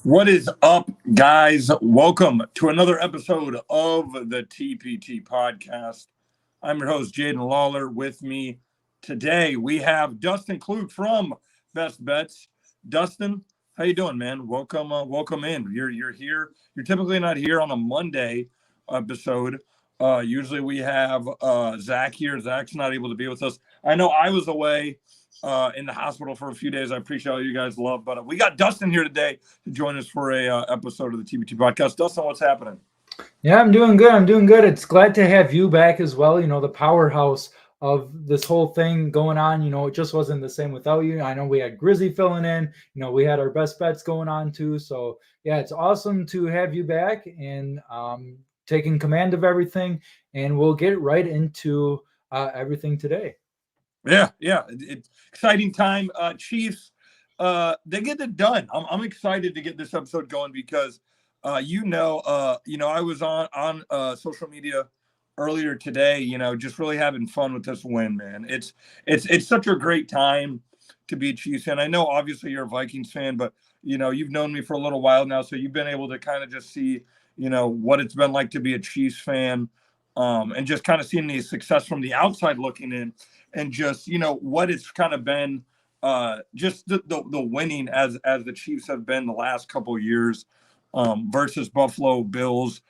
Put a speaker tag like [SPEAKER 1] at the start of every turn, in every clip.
[SPEAKER 1] What is up, guys? Welcome to another episode of the TPT podcast. I'm your host, Jaden Lawler. With me today, we have Dustin Klug from Best Bets. Dustin, how you doing, man? Welcome in. You're here. You're typically not here on a Monday episode. Usually we have Zach here. Zach's not able to be with us. I know I was away in the hospital for a few days. I appreciate all you guys love, but we got Dustin here today to join us for a episode of the TBT podcast. Dustin, what's happening?
[SPEAKER 2] Yeah, I'm doing good. I'm doing good. It's glad to have you back as well. The powerhouse of this whole thing going on. It just wasn't the same without you. I know we had Grizzy filling in. We had our best bets going on too. So yeah, it's awesome to have you back and taking command of everything. And we'll get right into everything today.
[SPEAKER 1] Yeah. It's exciting time. Chiefs, they get it done. I'm excited to get this episode going because, I was on social media earlier today. Just really having fun with this win, man. It's such a great time to be a Chiefs fan. I know, obviously, you're a Vikings fan, but you've known me for a little while now, so you've been able to kind of just see, what it's been like to be a Chiefs fan, and just kind of seeing the success from the outside looking in. And just what it's kind of been, just the winning as the Chiefs have been the last couple of years, versus Buffalo Bills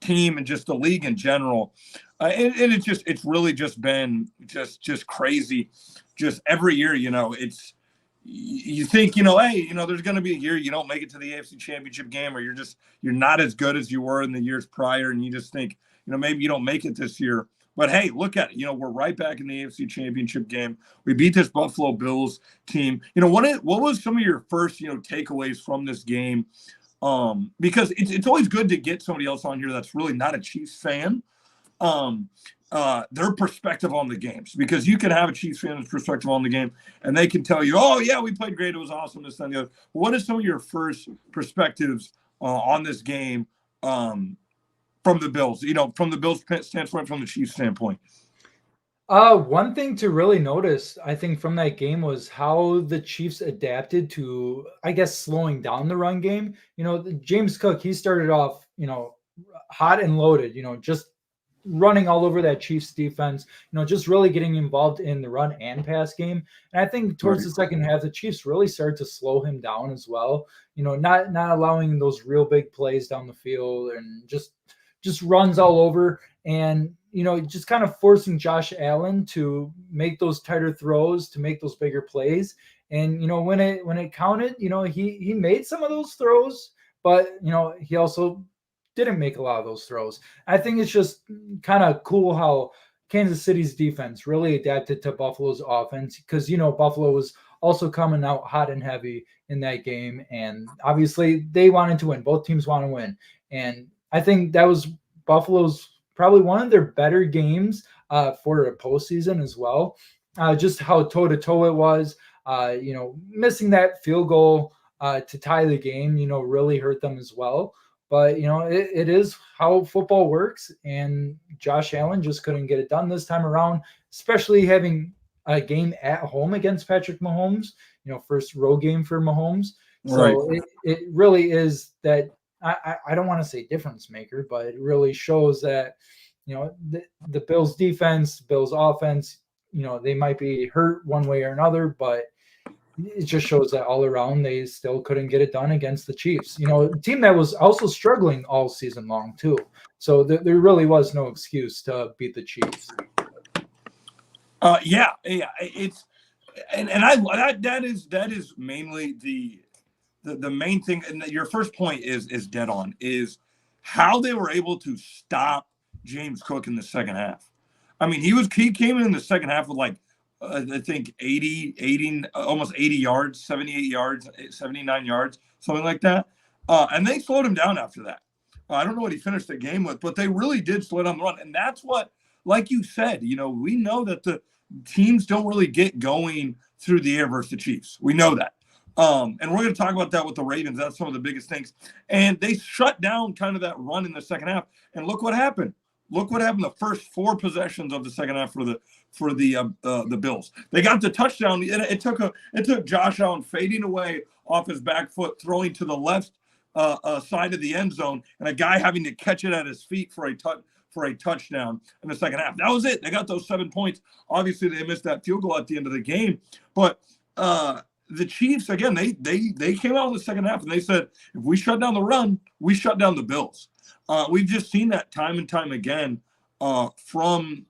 [SPEAKER 1] team and just the league in general, and it's really just been just crazy, just every year. You think hey, there's going to be a year you don't make it to the AFC Championship game, or you're not as good as you were in the years prior, and you just think maybe you don't make it this year. But hey, look at it. We're right back in the AFC Championship game. We beat this Buffalo Bills team. What was some of your first, takeaways from this game? Because it's always good to get somebody else on here that's really not a Chiefs fan. Their perspective on the games, because you can have a Chiefs fan's perspective on the game, and they can tell you, "Oh yeah, we played great. It was awesome." This and the other. What are some of your first perspectives on this game? From the Bills, from the Bills standpoint, from the Chiefs standpoint?
[SPEAKER 2] One thing to really notice, I think, from that game was how the Chiefs adapted to, I guess, slowing down the run game. James Cook, he started off, hot and loaded, just running all over that Chiefs defense, just really getting involved in the run and pass game. And I think towards the second half, the Chiefs really started to slow him down as well. Not allowing those real big plays down the field and just runs all over, and just kind of forcing Josh Allen to make those tighter throws, to make those bigger plays. And when it counted, he made some of those throws, but he also didn't make a lot of those throws. I think it's just kind of cool how Kansas City's defense really adapted to Buffalo's offense, because Buffalo was also coming out hot and heavy in that game, and obviously they wanted to win. Both teams want to win, and I think that was Buffalo's probably one of their better games for a postseason as well. Just how toe-to-toe it was. Missing that field goal to tie the game, really hurt them as well. But, it is how football works, and Josh Allen just couldn't get it done this time around, especially having a game at home against Patrick Mahomes, first road game for Mahomes. So right. It really is that, I don't want to say difference maker, but it really shows that, the Bills defense, Bills offense, they might be hurt one way or another, but it just shows that all around they still couldn't get it done against the Chiefs. A team that was also struggling all season long too. So there really was no excuse to beat the Chiefs.
[SPEAKER 1] Yeah. It's and that is mainly the main thing. And your first point is dead on. Is how they were able to stop James Cook in the second half. I mean, he came in the second half with I think 80, almost 80 yards, 78 yards, 79 yards, something like that. And they slowed him down after that. I don't know what he finished the game with, but they really did slow down the run. And that's what, like you said, we know that the teams don't really get going through the air versus the Chiefs. We know that. And we're going to talk about that with the Ravens. That's some of the biggest things. And they shut down kind of that run in the second half. And look what happened. Look what happened the first 4 possessions of the second half for the Bills. They got the touchdown. It took Josh Allen fading away off his back foot, throwing to the left side of the end zone, and a guy having to catch it at his feet for a touchdown in the second half. That was it. They got those 7 points. Obviously, they missed that field goal at the end of the game, but the Chiefs, again, they came out in the second half and they said, if we shut down the run, we shut down the Bills. We've just seen that time and time again from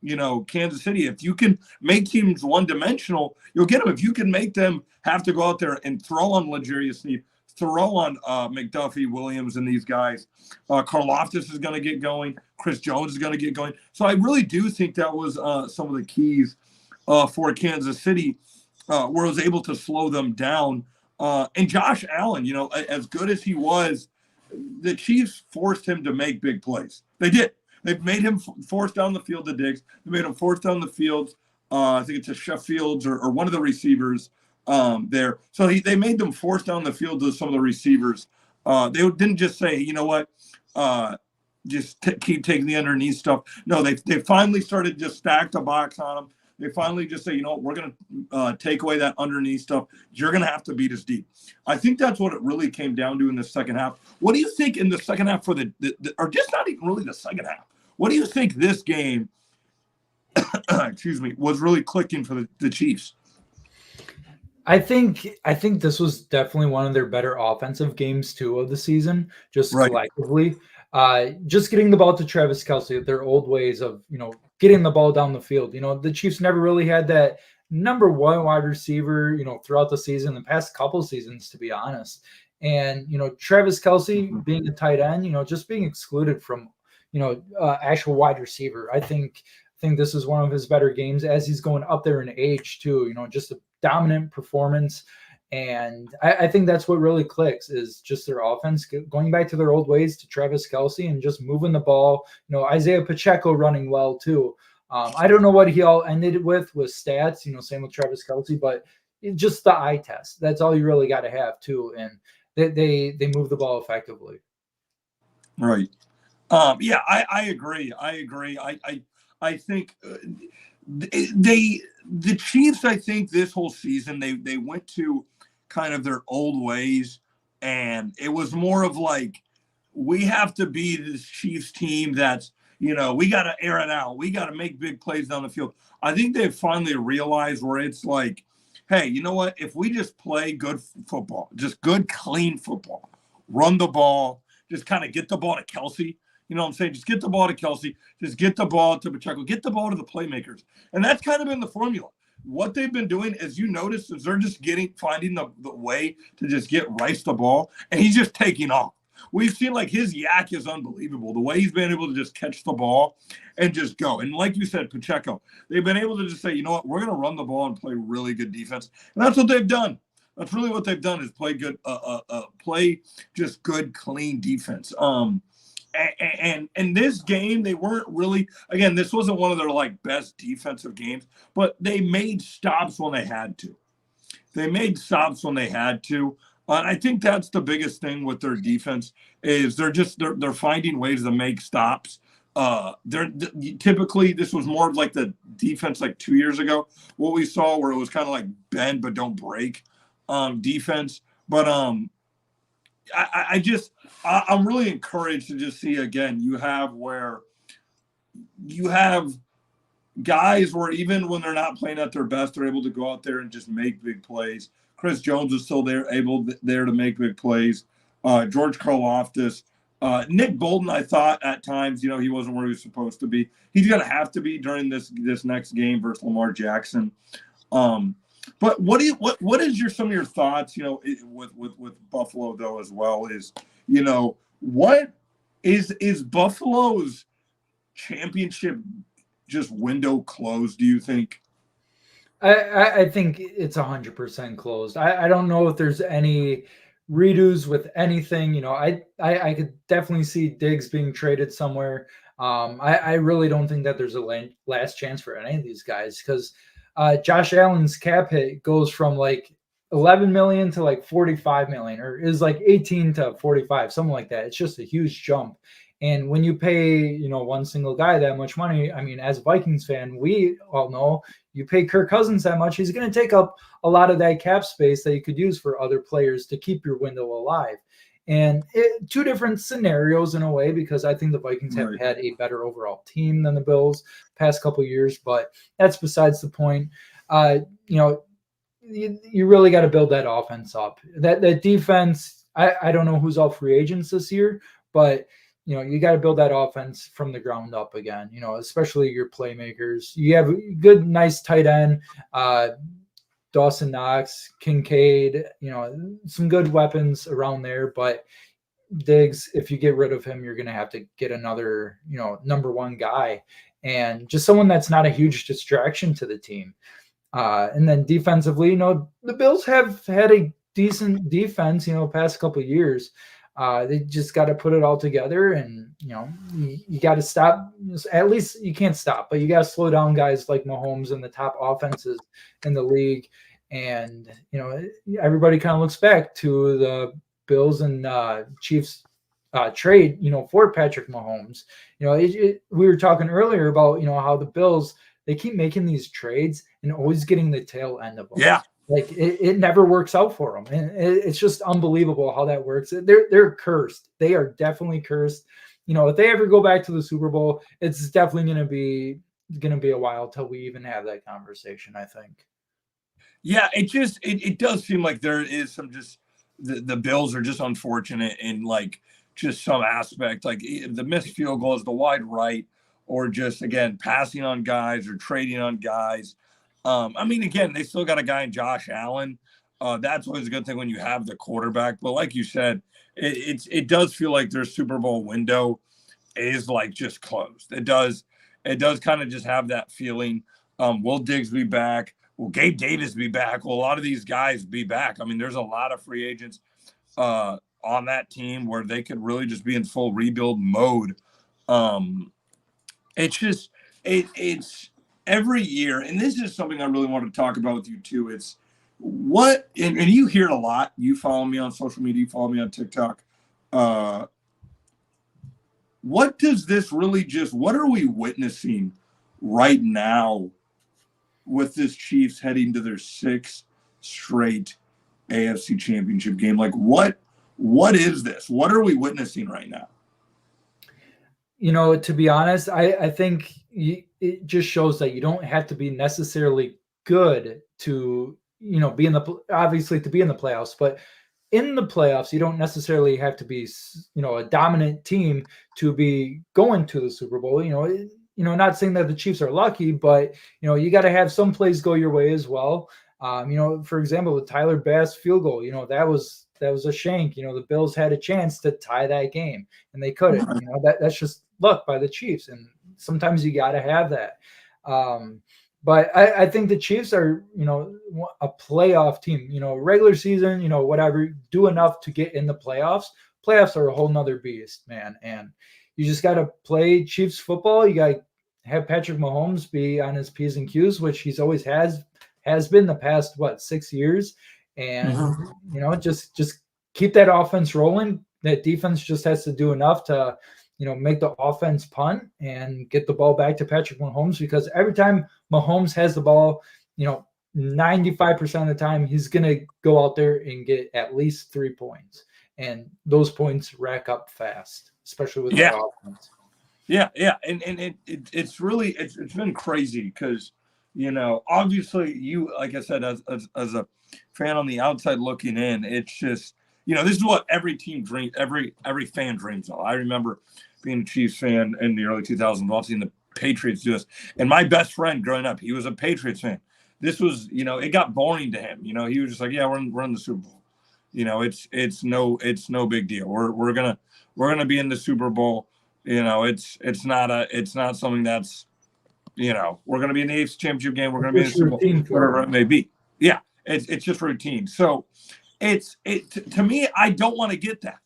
[SPEAKER 1] Kansas City. If you can make teams one-dimensional, you'll get them. If you can make them have to go out there and throw on L'Jarius Sneed, throw on McDuffie, Williams, and these guys, Karlaftis is going to get going. Chris Jones is going to get going. So I really do think that was some of the keys for Kansas City, where it was able to slow them down. And Josh Allen, as good as he was, the Chiefs forced him to make big plays. They did. They made him force down the field to Diggs. They made him force down the field. I think it's a Sheffield or one of the receivers there. So they made them force down the field to some of the receivers. They didn't just say, you know what, just keep taking the underneath stuff. No, they finally started just stack the box on them. They finally just say, we're going to take away that underneath stuff. You're going to have to beat us deep. I think that's what it really came down to in the second half. What do you think in the second half for or just not even really the second half? What do you think this game, was really clicking for the Chiefs?
[SPEAKER 2] I think this was definitely one of their better offensive games too of the season, just collectively. Just getting the ball to Travis Kelce, their old ways of getting the ball down the field. The Chiefs never really had that number one wide receiver, throughout the season, the past couple seasons, to be honest. And Travis Kelce being a tight end, just being excluded from actual wide receiver. I think this is one of his better games as he's going up there in age too. Just a dominant performance. And I think that's what really clicks is just their offense going back to their old ways to Travis Kelce and just moving the ball. Isaiah Pacheco running well too. I don't know what he all ended with stats, same with Travis Kelce, but just the eye test. That's all you really got to have too. And they move the ball effectively.
[SPEAKER 1] Right. Yeah, I agree. I think the Chiefs, I think this whole season, they went to kind of their old ways, and it was more of like, we have to be this Chiefs team that's, we got to air it out. We got to make big plays down the field. I think they've finally realized where it's like, hey, you know what? If we just play good football, just good, clean football, run the ball, just kind of get the ball to Kelce. You know what I'm saying? Just get the ball to Kelce. Just get the ball to Pacheco. Get the ball to the playmakers. And that's kind of been the formula. What they've been doing, as you notice, is they're just finding the way to just get Rice the ball, and he's just taking off. We've seen his yak is unbelievable. The way he's been able to just catch the ball and just go. And like you said, Pacheco, they've been able to just say, you know what, we're going to run the ball and play really good defense. And that's what they've done. That's really what they've done is play good, play just good, clean defense. And this game, they weren't really, again, this wasn't one of their best defensive games, but they made stops when they had to. And I think that's the biggest thing with their defense is they're finding ways to make stops. Typically this was more of the defense 2 years ago, what we saw where it was kind of bend but don't break defense. But I'm really encouraged to just see again. You have guys where even when they're not playing at their best, they're able to go out there and just make big plays. Chris Jones is still able to make big plays. George Karlaftis, Nick Bolton, I thought at times, he wasn't where he was supposed to be. He's going to have to be during this next game versus Lamar Jackson. But what is some of your thoughts, with Buffalo though as well is, what is Buffalo's championship just window closed, do you think?
[SPEAKER 2] I think it's 100% closed. I don't know if there's any redos with anything. I could definitely see Diggs being traded somewhere. I really don't think that there's a last chance for any of these guys because Josh Allen's cap hit goes from 11 million to 45 million, or is 18 to 45, something like that. It's just a huge jump. And when you pay, one single guy that much money, I mean, as a Vikings fan, we all know you pay Kirk Cousins that much, he's going to take up a lot of that cap space that you could use for other players to keep your window alive. And two different scenarios in a way, because I think the Vikings have had a better overall team than the Bills past couple of years, but that's besides the point. You really got to build that offense up. That defense, I don't know who's all free agents this year, but you got to build that offense from the ground up again. Especially your playmakers. You have a good, nice tight end, Dawson Knox, Kincaid. Some good weapons around there, but Diggs, if you get rid of him, you're going to have to get another, number one guy, and just someone that's not a huge distraction to the team. And then defensively, the Bills have had a decent defense, past couple of years. They just got to put it all together, and you got to stop. At least you can't stop, but you got to slow down guys like Mahomes and the top offenses in the league. And everybody kind of looks back to the Bills and Chiefs trade, for Patrick Mahomes. We were talking earlier about how the Bills, they keep making these trades and always getting the tail end of them.
[SPEAKER 1] Yeah.
[SPEAKER 2] Like it never works out for them. And it's just unbelievable how that works. They're cursed. They are definitely cursed. If they ever go back to the Super Bowl, it's definitely going to be a while till we even have that conversation, I think.
[SPEAKER 1] Yeah, it does seem like there is some just the Bills are just unfortunate in like just some aspect, like the missed field goals, the wide right, or just again passing on guys or trading on guys. I mean, again, they still got a guy in Josh Allen. That's always a good thing when you have the quarterback. But like you said, it does feel like their Super Bowl window is like just closed. It does kind of just have that feeling. Will Diggs be back? Will Gabe Davis be back? Will a lot of these guys be back? I mean, there's a lot of free agents on that team where they could really just be in full rebuild mode. It's every year, and this is something I really want to talk about with you too. It's what, and you hear it a lot. You follow me on social media, you follow me on TikTok. What does this really what are we witnessing right now with this Chiefs heading to their sixth straight AFC Championship game? Like what is this? What are we witnessing right now?
[SPEAKER 2] To be honest, I think it just shows that you don't have to be necessarily good to, be in obviously to be in the playoffs, but in the playoffs, you don't necessarily have to be, a dominant team to be going to the Super Bowl. Not saying that the Chiefs are lucky, but, you got to have some plays go your way as well. For example, the Tyler Bass field goal, that was a shank. The Bills had a chance to tie that game and they couldn't. That's just luck by the Chiefs, and sometimes you got to have that. But I think the Chiefs are, a playoff team. Regular season, whatever, do enough to get in the playoffs. Playoffs are a whole nother beast, man. And you just got to play Chiefs football. You got to have Patrick Mahomes be on his P's and Q's, which he's always has been the past 6 years. And just keep that offense rolling. That defense just has to do enough to make the offense punt and get the ball back to Patrick Mahomes, because every time Mahomes has the ball, 95% of the time he's going to go out there and get at least 3 points, and those points rack up fast, especially with the offense.
[SPEAKER 1] Yeah, and it's really it's been crazy because obviously you, like I said, as a fan on the outside looking in, it's just this is what every team dreams, every fan dreams of. I remember being a Chiefs fan in the early 2000s, watching the Patriots do this, and my best friend growing up, he was a Patriots fan. This was it got boring to him. He was just like, yeah, we're in the Super Bowl. It's no big deal. We're gonna be in the Super Bowl. It's not something that's, we're going to be in the AFC Championship game. We're going to be in the Super Bowl, whatever it may be. Yeah, it's just routine. So to me, I don't want to get that.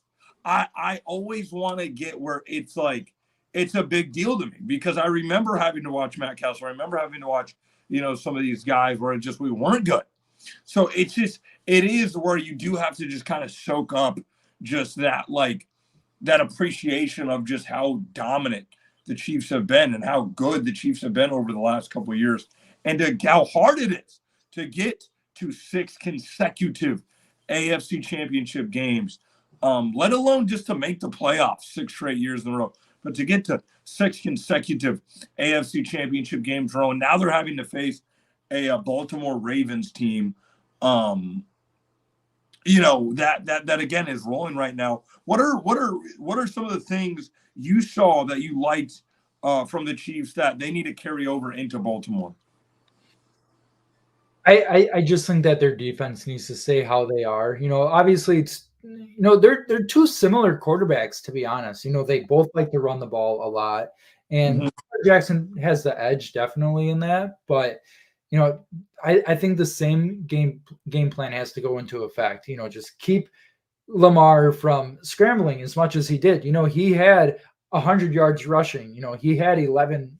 [SPEAKER 1] I always want to get where it's like it's a big deal to me, because I remember having to watch Matt Castle. I remember having to watch some of these guys where we weren't good. So it is where you do have to just kind of soak up just that, like, that appreciation of just how dominant the Chiefs have been and how good the Chiefs have been over the last couple of years, and how hard it is to get to 6 consecutive AFC Championship games, let alone just to make the playoffs 6 straight years in a row, but to get to 6 consecutive AFC Championship games in a row. And now they're having to face a Baltimore Ravens team, that again is rolling right now. What are some of the things you saw that you liked from the Chiefs that they need to carry over into Baltimore?
[SPEAKER 2] I just think that their defense needs to stay how they are. Obviously it's they're two similar quarterbacks, to be honest. They both like to run the ball a lot, and Jackson has the edge definitely in that. But I think the same game plan has to go into effect. Just keep Lamar from scrambling as much as he did. He had 100 yards rushing. He had 11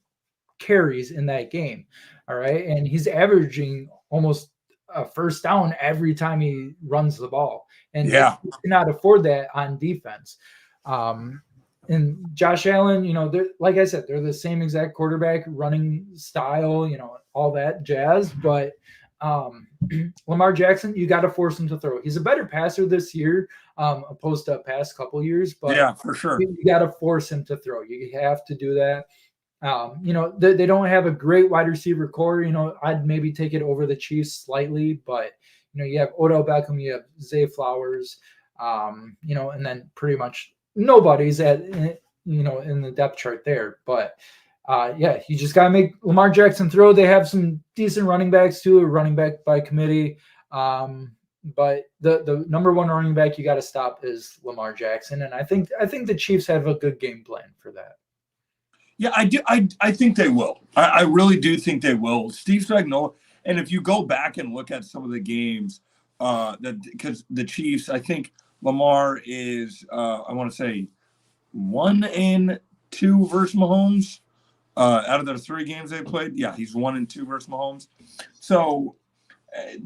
[SPEAKER 2] carries in that game. All right. And he's averaging almost a first down every time he runs the ball. And he cannot afford that on defense. And Josh Allen, they're, like I said, they're the same exact quarterback, running style, all that jazz. But Lamar Jackson, you got to force him to throw. He's a better passer this year, opposed to past couple years. But
[SPEAKER 1] yeah, for sure,
[SPEAKER 2] you got to force him to throw. You have to do that. They don't have a great wide receiver core. I'd maybe take it over the Chiefs slightly, but you have Odell Beckham, you have Zay Flowers, and then pretty much nobody's in the depth chart there. But you just gotta make Lamar Jackson throw. They have some decent running backs too, a running back by committee. But the number one running back you got to stop is Lamar Jackson, and I think the Chiefs have a good game plan for that.
[SPEAKER 1] Yeah, I do. I think they will. I really do think they will. Steve Spagnuolo, and if you go back and look at some of the games, because the Chiefs, I think Lamar is, I want to say, 1-2 versus Mahomes. Out of the 3 games they played, he's 1-2 versus Mahomes. So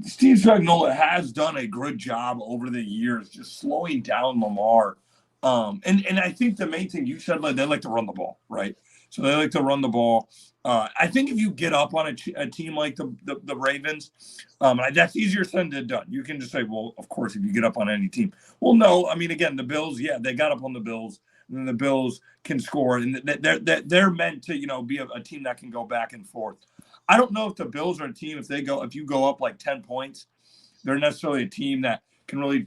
[SPEAKER 1] Steve Spagnuolo has done a good job over the years just slowing down Lamar. And I think the main thing you said, they like to run the ball, right? So they like to run the ball. I think if you get up on a team like the Ravens, that's easier said than done. You can just say, well, of course, if you get up on any team. Well, no, I mean, again, the Bills, they got up on the Bills, and then the Bills can score, and they're meant to, be a team that can go back and forth. I don't know if the Bills are a team, if you go up like 10 points, they're necessarily a team that can really,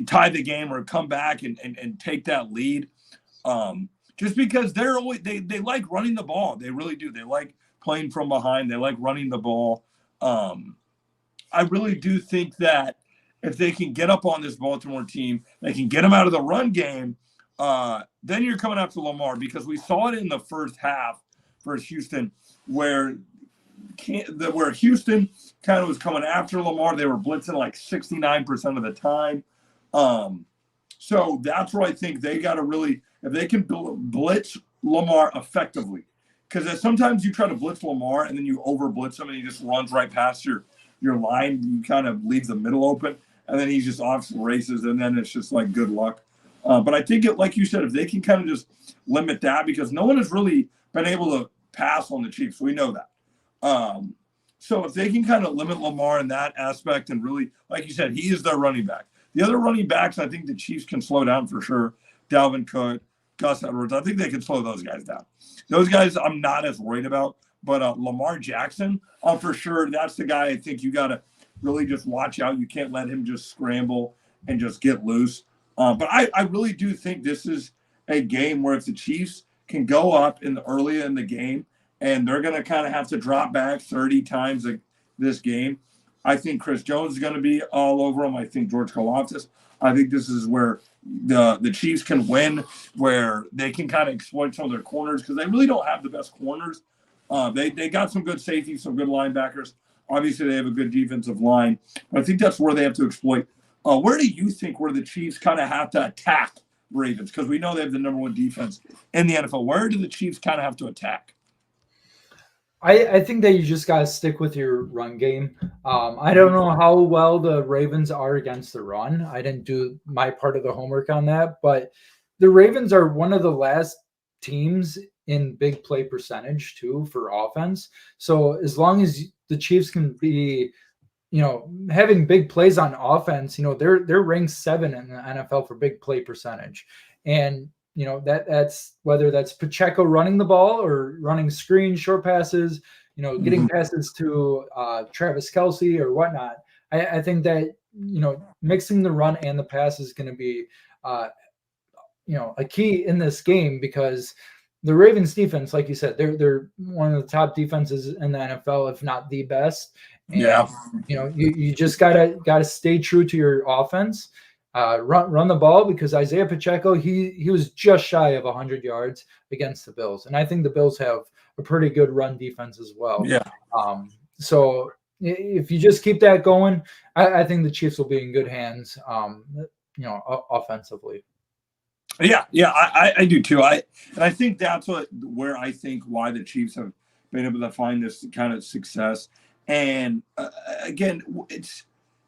[SPEAKER 1] tie the game or come back and take that lead. Just because they like running the ball. They really do. They like playing from behind. They like running the ball. I really do think that if they can get up on this Baltimore team, they can get them out of the run game, then you're coming after Lamar, because we saw it in the first half versus Houston where Houston kind of was coming after Lamar. They were blitzing like 69% of the time. So that's where I think they got to really, if they can blitz Lamar effectively, because sometimes you try to blitz Lamar and then you over blitz him and he just runs right past your line. You kind of leave the middle open, and then he just off races, and then it's just like good luck. But I think like you said, if they can kind of just limit that, because no one has really been able to pass on the Chiefs. We know that. So if they can kind of limit Lamar in that aspect, and really, like you said, he is their running back. The other running backs, I think the Chiefs can slow down for sure. Dalvin Cook, Gus Edwards, I think they can slow those guys down. Those guys I'm not as worried about. But Lamar Jackson, for sure, that's the guy I think you got to really just watch out. You can't let him just scramble and just get loose. But I really do think this is a game where if the Chiefs can go up early in the game, and they're going to kind of have to drop back 30 times this game, I think Chris Jones is going to be all over them. I think George Karlaftis. I think this is where the Chiefs can win, where they can kind of exploit some of their corners, because they really don't have the best corners. They got some good safeties, some good linebackers. Obviously, they have a good defensive line. But I think that's where they have to exploit. Where do you think where the Chiefs kind of have to attack Ravens? Because we know they have the number 1 defense in the NFL. Where do the Chiefs kind of have to attack?
[SPEAKER 2] I think that you just got to stick with your run game. I don't know how well the Ravens are against the run. I didn't do my part of the homework on that, but the Ravens are one of the last teams in big play percentage too for offense. So as long as the Chiefs can be, having big plays on offense, they're ranked 7 in the NFL for big play percentage. And that's whether that's Pacheco running the ball or running screen short passes, getting passes to Travis Kelsey or whatnot. I think that mixing the run and the pass is going to be a key in this game, because the Ravens defense, like you said, they're one of the top defenses in the NFL, if not the best. And
[SPEAKER 1] Yeah.
[SPEAKER 2] you just gotta stay true to your offense. Run the ball, because Isaiah Pacheco, he was just shy of 100 yards against the Bills, and I think the Bills have a pretty good run defense as well.
[SPEAKER 1] Yeah.
[SPEAKER 2] So if you just keep that going, I think the Chiefs will be in good hands. Offensively.
[SPEAKER 1] Yeah, I do too. I think that's where I think why the Chiefs have been able to find this kind of success. And again,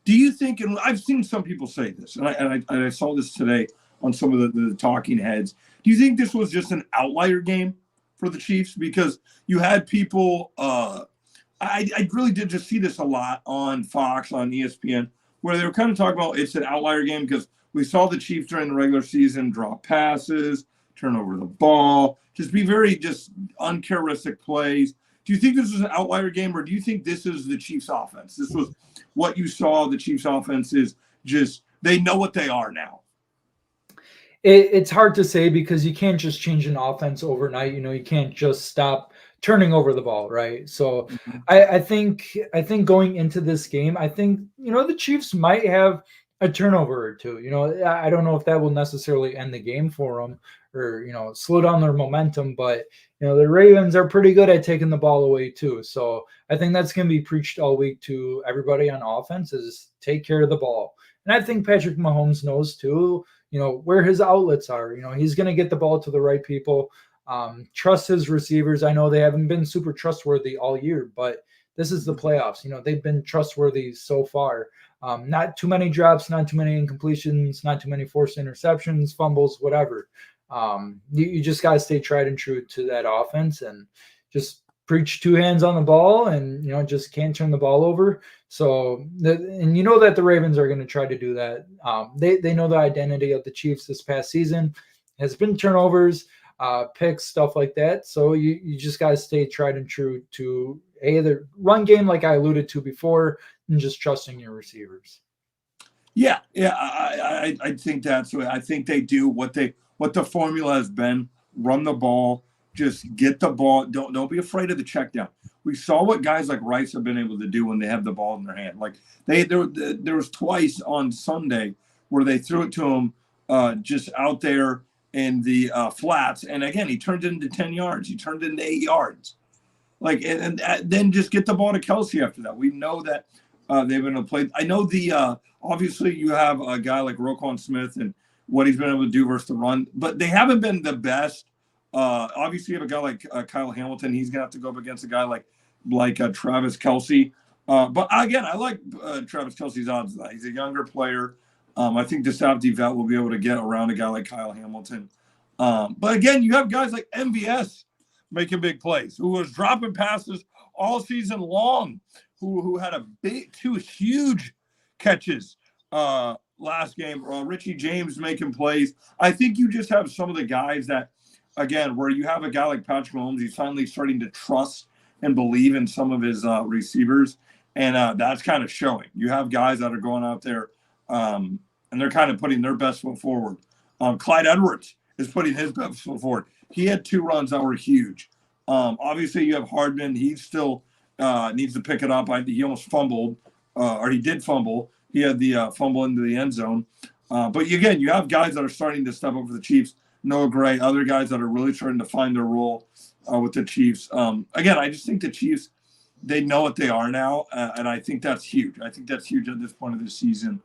[SPEAKER 1] do you think? And I've seen some people say this, and I saw this today on some of the talking heads. Do you think this was just an outlier game for the Chiefs? Because you had people. I really did just see this a lot on Fox, on ESPN, where they were kind of talking about it's an outlier game because we saw the Chiefs during the regular season drop passes, turn over the ball, just be very uncharacteristic plays. Do you think this was an outlier game, or do you think this is the Chiefs offense? This was what you saw. The Chiefs offense is just, they know what they are now.
[SPEAKER 2] It's hard to say, because you can't just change an offense overnight. You can't just stop turning over the ball, right? So I think going into this game, I think the Chiefs might have a turnover or two. I don't know if that will necessarily end the game for them, or slow down their momentum, but the Ravens are pretty good at taking the ball away too. So I think that's going to be preached all week to everybody on offense, is take care of the ball. And I think Patrick Mahomes knows too, where his outlets are. He's going to get the ball to the right people. Trust his receivers. I know they haven't been super trustworthy all year, but this is the playoffs. They've been trustworthy so far. Not too many drops, not too many incompletions, not too many forced interceptions, fumbles, whatever. You just got to stay tried and true to that offense, and just preach 2 hands on the ball, and just can't turn the ball over. So that the Ravens are going to try to do that. They know the identity of the Chiefs this past season has been turnovers, picks, stuff like that. So you just got to stay tried and true to the run game, like I alluded to before, and just trusting your receivers.
[SPEAKER 1] Yeah, I think that's what I think they do. What the formula has been: run the ball, just get the ball. Don't be afraid of the check down. We saw what guys like Rice have been able to do when they have the ball in their hand. Like there was twice on Sunday where they threw it to him just out there in the flats, and again he turned it into 10 yards. He turned it into 8 yards. Like and then just get the ball to Kelsey after that. We know that they've been able to play. I know obviously you have a guy like Roquan Smith and what he's been able to do versus the run, but they haven't been the best. Obviously you have a guy like Kyle Hamilton. He's gonna have to go up against a guy like Travis Kelsey. But again, I like Travis Kelsey's odds. He's a younger player. I think the Safdie vet will be able to get around a guy like Kyle Hamilton. But again, you have guys like MVS making big plays, who was dropping passes all season long, who had two huge catches last game. Richie James making plays. I think you just have some of the guys that, again, where you have a guy like Patrick Mahomes, he's finally starting to trust and believe in some of his receivers, and that's kind of showing. You have guys that are going out there, and they're kind of putting their best foot forward. Clyde Edwards is putting his best foot forward. He had 2 runs that were huge. Obviously, you have Hardman. He still needs to pick it up. He almost fumbled, or he did fumble. He had the fumble into the end zone. But again, you have guys that are starting to step up for the Chiefs. Noah Gray, other guys that are really starting to find their role with the Chiefs. Again, I just think the Chiefs, they know what they are now, and I think that's huge. I think that's huge at this point of the season.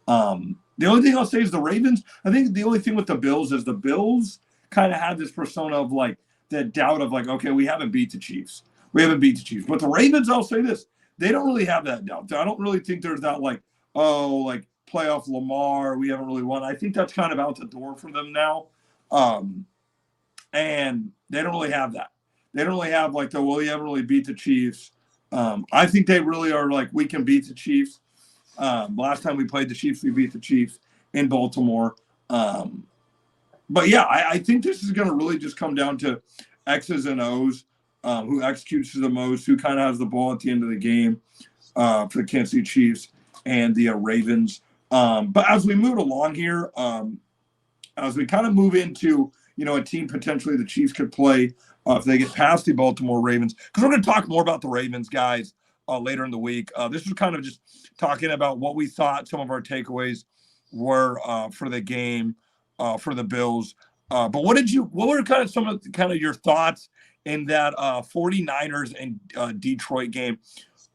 [SPEAKER 1] The only thing I'll say is the Ravens. I think the only thing with the Bills is the Bills kind of had this persona of like that doubt of like, okay, we haven't beat the Chiefs. We haven't beat the Chiefs. But the Ravens, I'll say this, they don't really have that doubt. I don't really think there's that like, oh, like playoff Lamar, we haven't really won. I think that's kind of out the door for them now. And they don't really have that. They don't really have like well, you haven't really beat the Chiefs. I think they really are like, we can beat the Chiefs. Last time we played the Chiefs, we beat the Chiefs in Baltimore. But yeah, I think this is going to really just come down to X's and O's, who executes the most, who kind of has the ball at the end of the game for the Kansas City Chiefs and the Ravens. But as we move along here, as we kind of move into, a team potentially the Chiefs could play if they get past the Baltimore Ravens, because we're going to talk more about the Ravens, guys, later in the week. This was kind of just talking about what we thought some of our takeaways were for the game, for the Bills. But what were kind of some of your thoughts in that 49ers and Detroit game?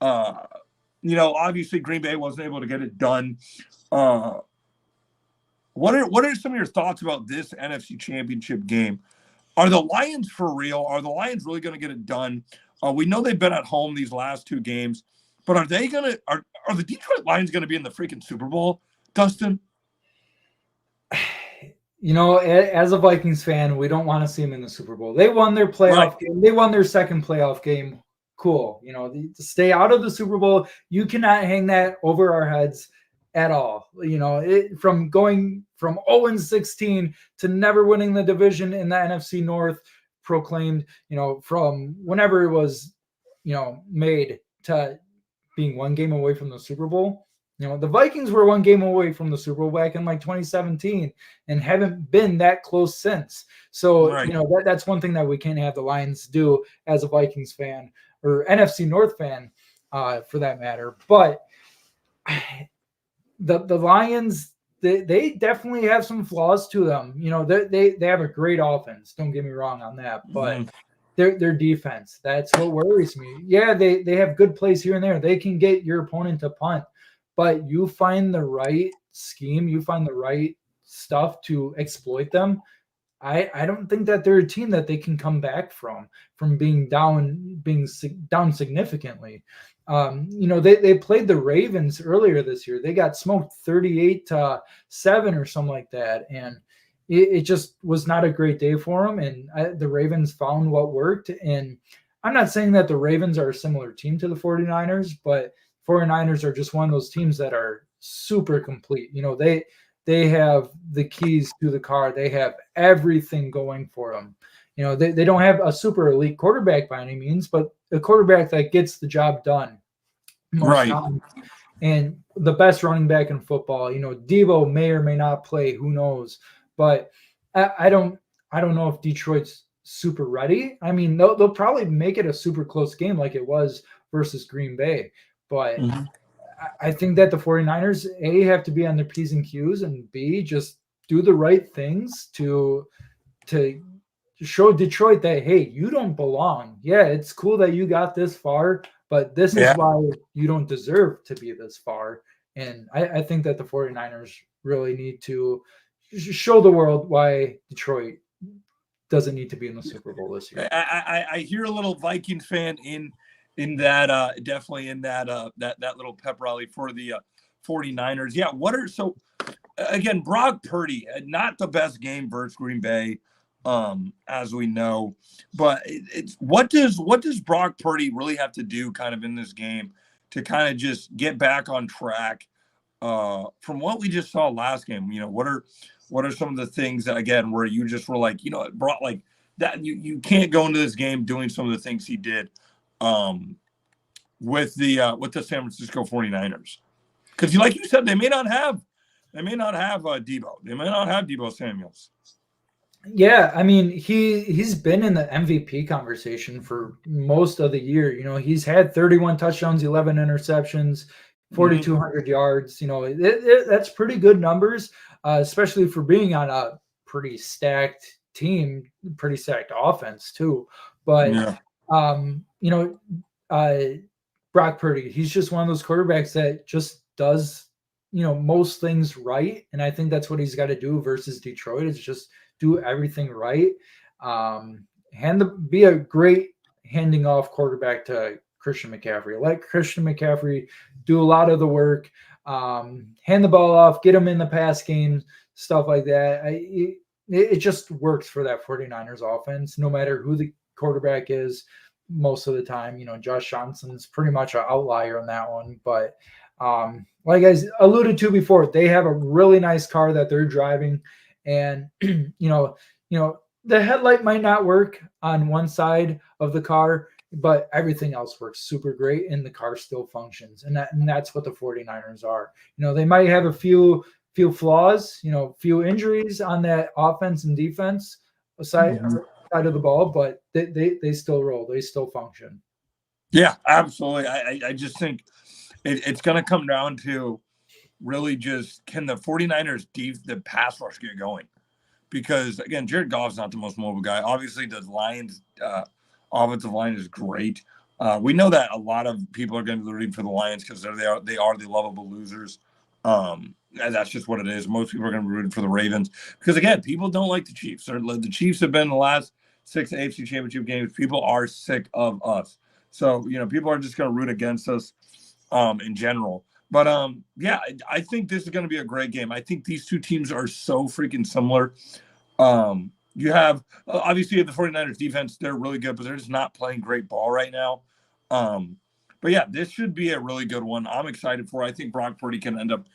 [SPEAKER 1] Obviously Green Bay wasn't able to get it done. What are some of your thoughts about this NFC Championship game? Are the Lions for real? Are the Lions really going to get it done? We know they've been at home these last two games, but are the Detroit Lions going to be in the freaking Super Bowl, Dustin?
[SPEAKER 2] As a Vikings fan, we don't want to see them in the Super Bowl. They won their playoff game. They won their second playoff game. Cool. To stay out of the Super Bowl, you cannot hang that over our heads at all. From going from 0-16 to never winning the division in the NFC North, proclaimed, from whenever it was, made, to being one game away from the Super Bowl. The Vikings were one game away from the Super Bowl back in like 2017 and haven't been that close since. So, that's one thing that we can't have the Lions do as a Vikings fan or NFC North fan, for that matter. But the Lions, they definitely have some flaws to them. They have a great offense. Don't get me wrong on that, but their defense, that's what worries me. Yeah, they have good plays here and there. They can get your opponent to punt, but you find the right scheme, you find the right stuff to exploit them. I don't think that they're a team that they can come back from being down significantly. They played the Ravens earlier this year. They got smoked 38-7 or something like that. And it just was not a great day for them. And the Ravens found what worked. And I'm not saying that the Ravens are a similar team to the 49ers, but 49ers are just one of those teams that are super complete. They have the keys to the car. They have everything going for them. They don't have a super elite quarterback by any means, but a quarterback that gets the job done most times. And the best running back in football. Debo may or may not play, who knows? But I don't know if Detroit's super ready. I mean, they'll probably make it a super close game like it was versus Green Bay. But I think that the 49ers, A, have to be on their P's and Q's, and B, just do the right things to show Detroit that, hey, you don't belong. Yeah, it's cool that you got this far, but this is why you don't deserve to be this far. And I think that the 49ers really need to show the world why Detroit doesn't need to be in the Super Bowl this year.
[SPEAKER 1] I hear a little Vikings fan in that, definitely in that little pep rally for the 49ers. Yeah, again, Brock Purdy, not the best game versus Green Bay, as we know, but what does Brock Purdy really have to do kind of in this game to kind of just get back on track from what we just saw last game? What are some of the things that, again, where you just were like, it brought like that, you can't go into this game doing some of the things he did with the San Francisco 49ers, because like you said, they may not have Debo. They may not have Debo Samuels.
[SPEAKER 2] Yeah, I mean, he's been in the MVP conversation for most of the year. He's had 31 touchdowns, 11 interceptions, 4,200 yards. That's pretty good numbers, especially for being on a pretty stacked team, pretty stacked offense too. But Brock Purdy, he's just one of those quarterbacks that just does most things right, and I think that's what he's got to do versus Detroit, is just do everything right. Hand handing off quarterback to Christian McCaffrey. Let Christian McCaffrey do a lot of the work, hand the ball off, get him in the pass game, stuff like that. It just works for that 49ers offense, no matter who the quarterback is most of the time. Josh Johnson's pretty much an outlier on that one. But like I alluded to before, they have a really nice car that they're driving. And, the headlight might not work on one side of the car, but everything else works super great and the car still functions. And that's what the 49ers are. They might have a few flaws, few injuries on that offense and defense side of the ball, but they still roll. They still function.
[SPEAKER 1] Yeah, absolutely. I just think it's going to come down to really just can the 49ers the pass rush get going? Because, again, Jared Goff's not the most mobile guy. Obviously, the Lions' offensive line is great. We know that a lot of people are going to be rooting for the Lions because they are the lovable losers. And that's just what it is. Most people are going to be rooting for the Ravens because, again, people don't like the Chiefs. The Chiefs have been the last 6 AFC Championship games. People are sick of us. So, people are just going to root against us in general. But, I think this is going to be a great game. I think these two teams are so freaking similar. You have, obviously, the 49ers defense, they're really good, but they're just not playing great ball right now. But, yeah, this should be a really good one. I'm excited for it. I think Brock Purdy can end up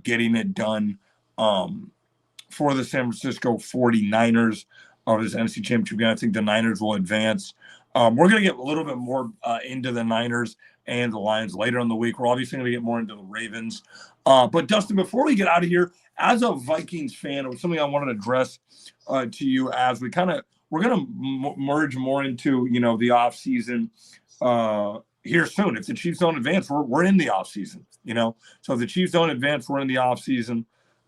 [SPEAKER 1] getting it done for the San Francisco 49ers of this NFC Championship game. I think the Niners will advance. We're going to get a little bit more into the Niners and the Lions later in the week. We're obviously going to get more into the Ravens. But, Dustin, before we get out of here, as a Vikings fan, it was something I wanted to address to you as we're going to merge more into, the offseason here soon. If the Chiefs don't advance, we're in the offseason, So if the Chiefs don't advance, we're in the offseason.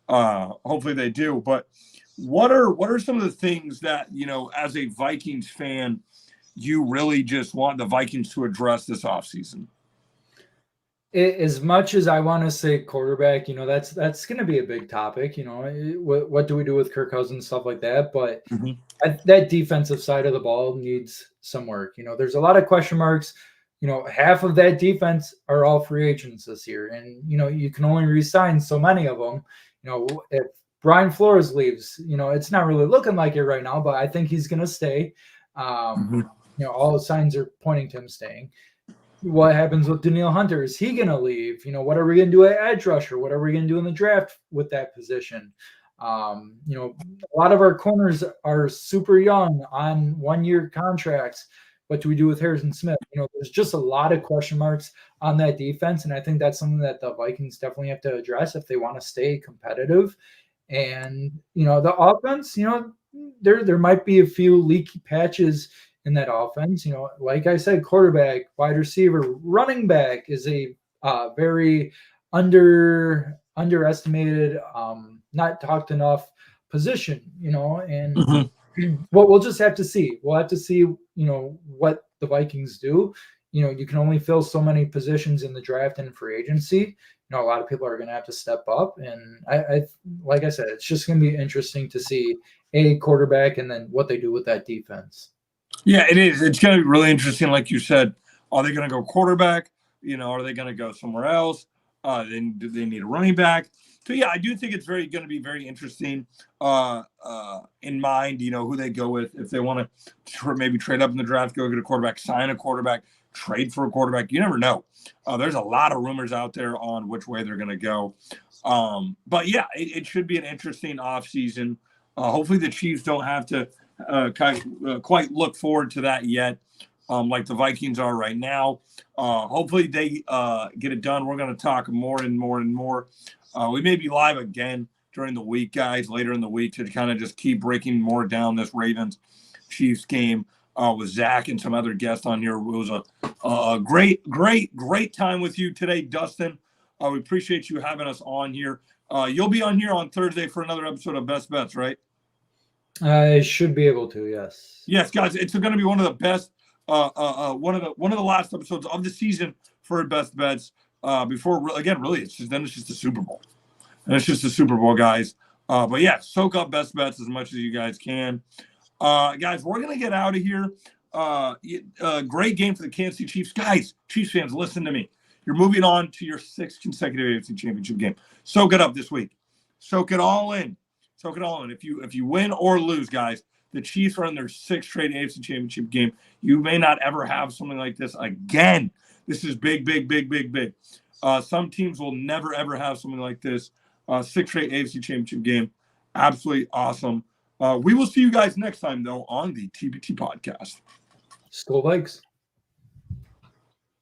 [SPEAKER 1] Hopefully they do. But what are some of the things that, as a Vikings fan, you really just want the Vikings to address this offseason?
[SPEAKER 2] As much as I want to say quarterback, that's going to be a big topic. What do we do with Kirk Cousins, stuff like that? But that defensive side of the ball needs some work. There's a lot of question marks. Half of that defense are all free agents this year, and you can only re-sign so many of them. If Brian Flores leaves, it's not really looking like it right now, but I think he's going to stay. All the signs are pointing to him staying. What happens with Danielle Hunter? Is he going to leave? What are we going to do at edge rusher? What are we going to do in the draft with that position? A lot of our corners are super young on 1-year contracts. What do we do with Harrison Smith? There's just a lot of question marks on that defense, and I think that's something that the Vikings definitely have to address if they want to stay competitive. And the offense, there might be a few leaky patches in that offense. Like I said, quarterback, wide receiver, running back is a very underestimated, not talked enough position. And what we'll just have to see. We'll have to see, what the Vikings do. You can only fill so many positions in the draft and free agency. A lot of people are going to have to step up. And I like I said, it's just going to be interesting to see a quarterback and then what they do with that defense.
[SPEAKER 1] Yeah, it is. It's going to be really interesting. Like you said, are they going to go quarterback? Are they going to go somewhere else? Then do they need a running back? So, yeah, I do think it's going to be very interesting in mind, who they go with. If they want to maybe trade up in the draft, go get a quarterback, sign a quarterback, trade for a quarterback. You never know. There's a lot of rumors out there on which way they're going to go. But, yeah, it should be an interesting offseason. Hopefully the Chiefs don't have to quite look forward to that yet, like the Vikings are right now. Hopefully they get it done. We're going to talk more and more and more. We may be live again during the week, guys, later in the week to kind of just keep breaking more down this Ravens-Chiefs game with Zach and some other guests on here. It was a great time with you today, Dustin. We appreciate you having us on here. You'll be on here on Thursday for another episode of Best Bets, right?
[SPEAKER 2] I should be able to, yes.
[SPEAKER 1] Yes, guys, it's going to be one of the best, one of the last episodes of the season for Best Bets. Before again, really, it's just the Super Bowl, and it's just the Super Bowl, guys. But yeah, soak up Best Bets as much as you guys can, guys. We're gonna get out of here. Great game for the Kansas City Chiefs. Guys, Chiefs fans, listen to me. You're moving on to your 6th consecutive AFC Championship game. Soak it up this week. Soak it all in. Soak it all in. If you win or lose, guys, the Chiefs are in their 6th straight AFC Championship game. You may not ever have something like this again. This is big, big, big, big, big. Some teams will never, ever have something like this. 6th straight AFC Championship game. Absolutely awesome. We will see you guys next time, though, on the TBT podcast.
[SPEAKER 2] Skull Vikes.